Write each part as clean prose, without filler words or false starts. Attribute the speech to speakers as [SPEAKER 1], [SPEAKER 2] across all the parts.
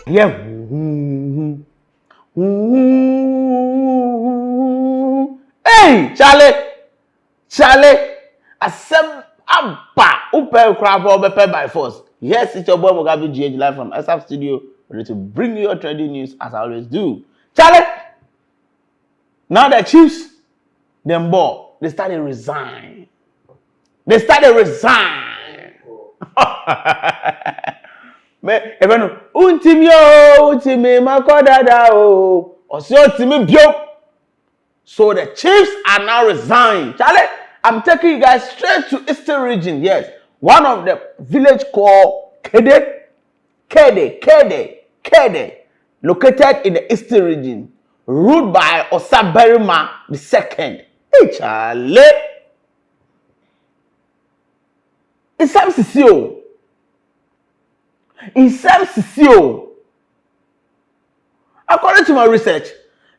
[SPEAKER 1] Yeah. Hey, Charlie. Asem abba. Upe crab or bepe by force. Yes, it's your boy Mugabe GH live from Exhub Studio, ready to bring you your trending news as I always do. Charlie. Now the Chiefs, them boy, they started resign. Me, even untimi makodada o, osi otimi bio. So the Chiefs are now resigned. Charlie, I'm taking you guys straight to Eastern region. Yes, one of the village called Kade, located in the Eastern region, ruled by Osaberima II. Hey, Charlie. It seems CCO. According to my research,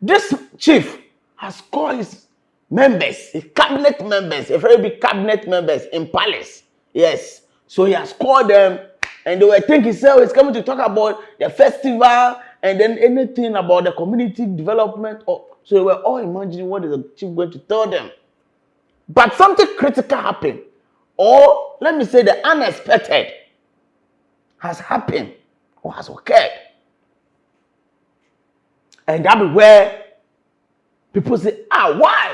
[SPEAKER 1] this chief has called his members, his cabinet members, a very big cabinet members in palace. Yes. So he has called them and they were thinking, so he's coming to talk about the festival and then anything about the community development. So they were all imagining what is the chief going to tell them. But something critical happened. Or let me say the unexpected has happened or has occurred. And that is where people say, why?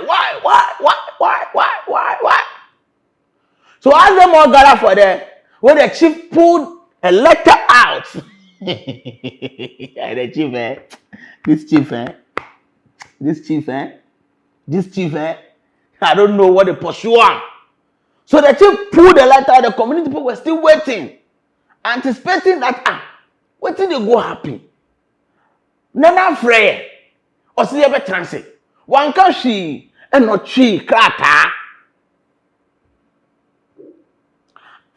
[SPEAKER 1] So as them all gather for them, when the chief pulled a letter out, the chief, this chief, I don't know what they pursue on. So the chief pulled the letter, the community people were still waiting, anticipating that, what did they go happen? Nana Frey, or see ever transit. One can she and not she krata.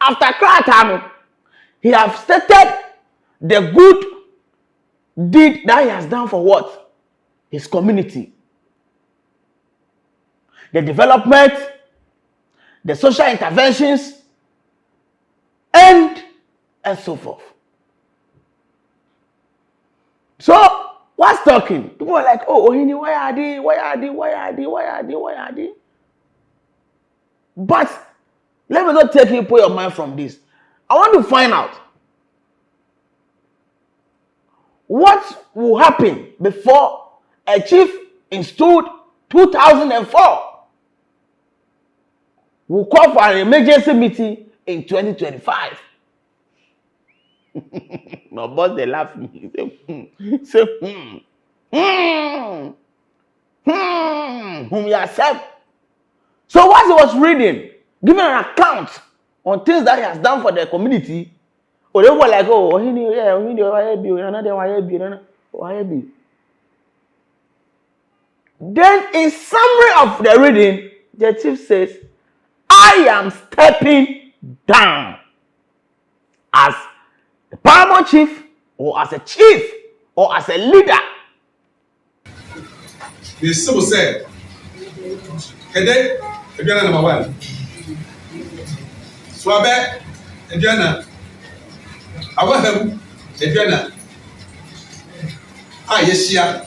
[SPEAKER 1] After krata, he have stated the good deed that he has done for what? His community. The development, the social interventions, and so forth. So, what's talking? People are like, Ohini, why are they? But let me not take you put your mind from this. I want to find out what will happen before a chief in Stool 2004 will call for an emergency meeting in 2025. My boss, they laugh at me. Say, whom yourself. So what he was reading, giving an account on things that he has done for the community, or they were like, then in summary of the reading, the chief says, I am stepping down as the paramount chief, or as a chief, or as a leader.
[SPEAKER 2] The Stool said, Kade, Adriana number 1. Swabe, Adriana. Awaham, Adriana. Yesia.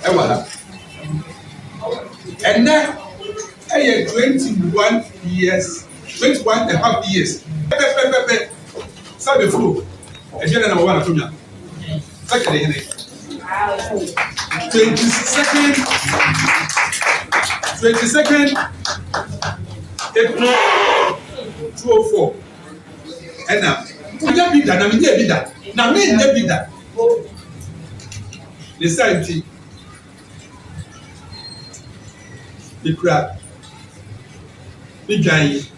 [SPEAKER 2] Ewala. And now, 21 years, 21 and a half years. Sabe flu. Adriana number 1 Atunya. Second 22nd April 2004. And now, we have been that. Now, me never be that. The same thing. The crab. The giant.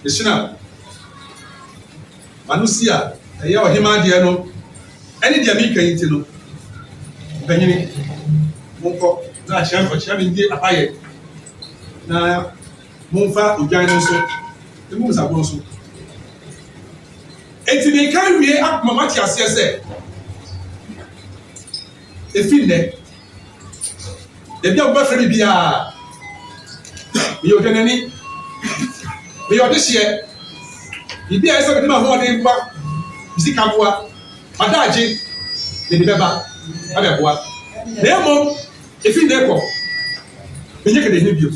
[SPEAKER 2] The snap. Manusia. I have him out there. No. Any Jamaican intino. Benjamin. Monko. Na sham for shamin di apaye. Na monfa ojan so. The moves are going so. Enti me kan wie up mama ti ase se. E fin ne. E bia oba fere bia. Me o kenani. Me o de hye. Bibia ese be ma ho de mpa. Bisi Kamua, Madaji, the Beba, Ababua. Nemo, if you never, when you can hear you.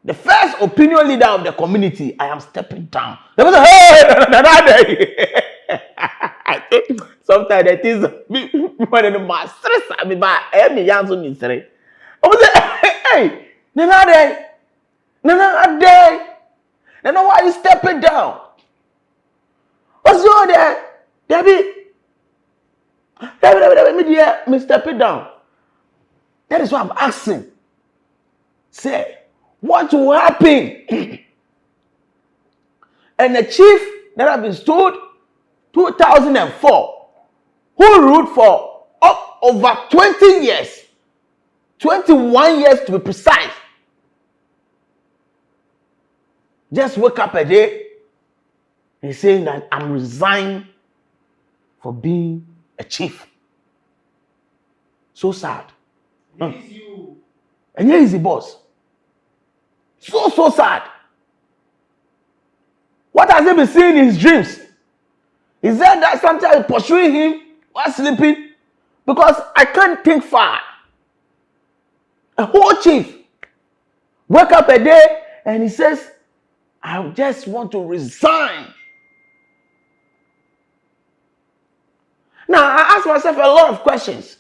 [SPEAKER 1] The first opinion leader of the community, I am stepping down. They was like, hey, I think sometimes that is more than my stress. I mean, my every young son is straight. I was like, hey, Nana, why are you stepping down? What's wrong there? Debbie, me stepping down. That is what I'm asking. Say, what will happen? And the chief that have been stood 2004, who ruled for over 20 years, 21 years to be precise, just wake up a day and saying that I'm resigning for being a chief. So sad. And here is the boss. So sad. What has he been seeing in his dreams? Is that sometimes pursuing him while sleeping? Because I can't think far. A whole chief wake up a day and he says, I just want to resign. Now, I ask myself a lot of questions.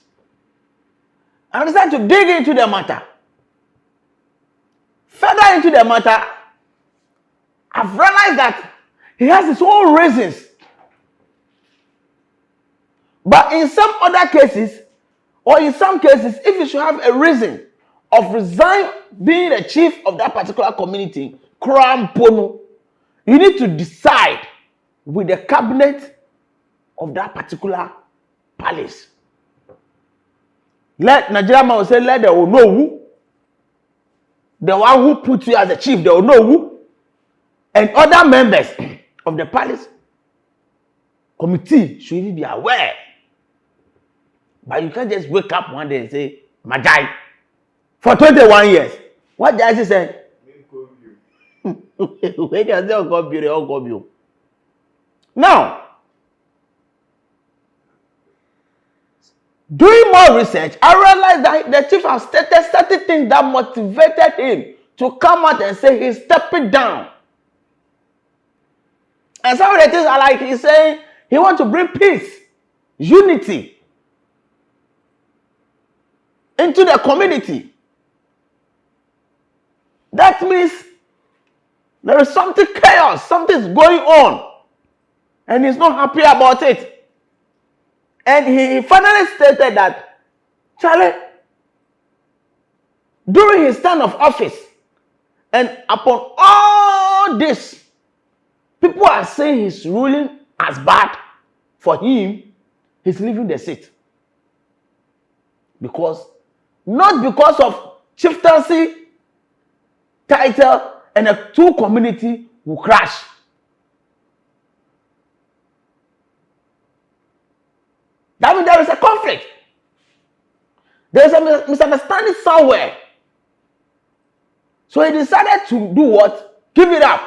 [SPEAKER 1] I decided to dig into the matter. Further into the matter, I've realized that he has his own reasons. But in some other cases, or in some cases, if you should have a reason of resign being the chief of that particular community, you need to decide with the cabinet of that particular palace. Let Nigeria man say, let they will know who. The one who put you as a chief, they will know who. And other members of the palace committee should even be aware. But you can't just wake up one day and say, Majai, for 21 years. What does he say? Now, doing more research, I realized that the chief has stated certain things that motivated him to come out and say he's stepping down. And some of the things are like he's saying he wants to bring peace, unity into the community. That means there is something chaos, something's going on, and he's not happy about it. And he finally stated that, Charlie, during his term of office, and upon all this, people are saying his ruling as bad. For him, he's leaving the seat. Not because of chieftaincy, title, and the two community will crash. That means there is a conflict. There is a misunderstanding somewhere. So he decided to do what? Give it up.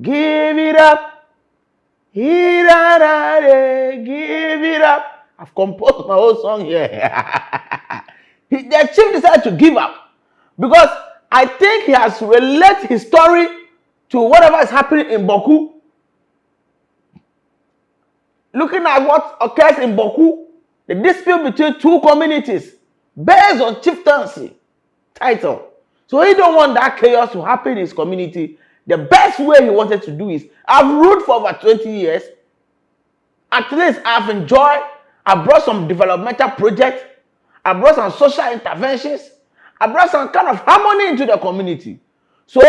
[SPEAKER 1] Give it up. Give it up. I've composed my whole song here. The chief decided to give up because I think he has related his story to whatever is happening in Boku, looking at what occurs in Boku, the dispute between two communities based on chieftaincy title. So he don't want that chaos to happen in his community. The best way he wanted to do is, I've ruled for over 20 years. At least I've enjoyed. I brought some developmental projects. I brought some social interventions. I brought some kind of harmony into the community. So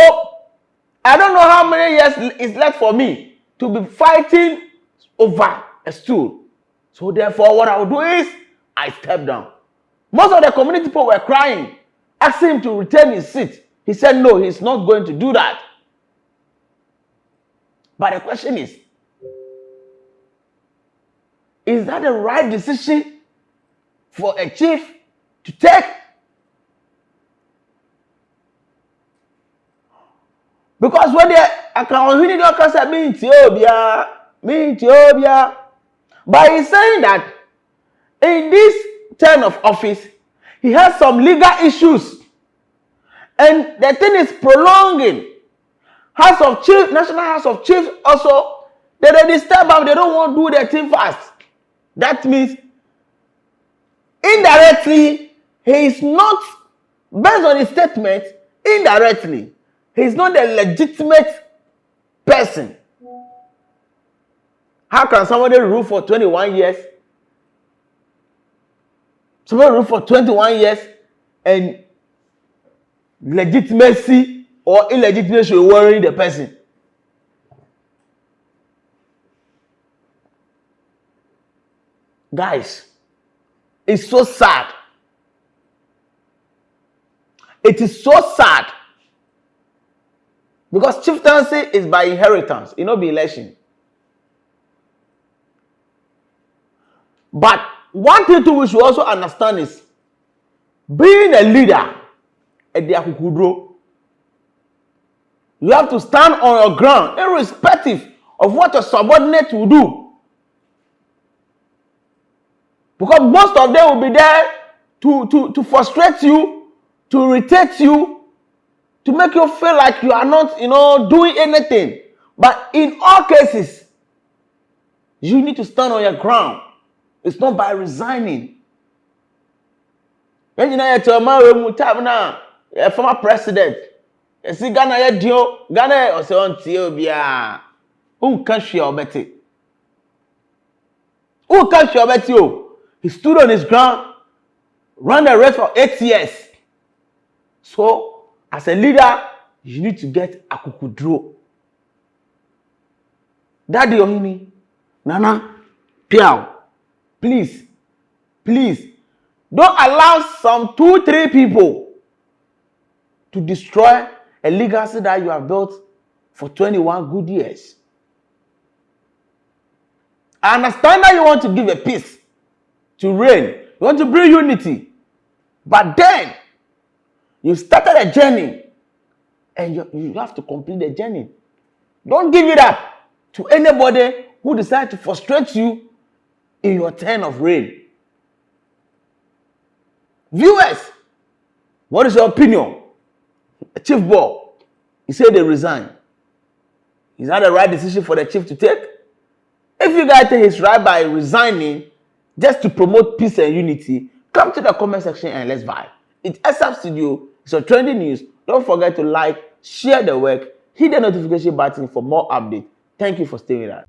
[SPEAKER 1] I don't know how many years is left for me to be fighting over a stool. So therefore, what I will do is I step down. Most of the community people were crying, asking him to retain his seat. He said no, he's not going to do that. But the question is that the right decision for a chief to take? Because when they account me Ethiopia, but he's saying that in this term of office, he has some legal issues, and the thing is prolonging. House of Chiefs, National House of Chiefs also, they disturb him. They don't want to do their thing fast. That means indirectly, he is not, based on his statement, indirectly, he is not a legitimate person. How can somebody rule for 21 years? Somebody rule for 21 years and legitimacy or illegitimacy will worry the person? Guys, it's so sad. It is so sad. Because chieftaincy is by inheritance, it not be election. But one thing too we should also understand is, being a leader at the Akukudro, you have to stand on your ground, irrespective of what your subordinate will do. Because most of them will be there to frustrate you, to irritate you, to make you feel like you are not, doing anything. But in all cases, you need to stand on your ground. It's not by resigning. When you know a former president, you see Ghana, Ghana or say on Ethiopia, who can't share Betty? Who can't share Betty? He stood on his ground, ran the race for 8 years. So, as a leader, you need to get Akukudro. Daddy Ohini, Nana, Piao, please, don't allow some 2-3 people to destroy a legacy that you have built for 21 good years. I understand that you want to give a peace to reign. You want to bring unity. But then, you started a journey and you have to complete the journey. Don't give it up to anybody who decides to frustrate you in your turn of reign. Viewers, what is your opinion? Chief Boy, he said they resign. Is that the right decision for the chief to take? If you guys think it's right by resigning just to promote peace and unity, come to the comment section and let's vibe. It's Exhub Studio. It's a trending news. Don't forget to like, share the work, hit the notification button for more updates. Thank you for staying with us.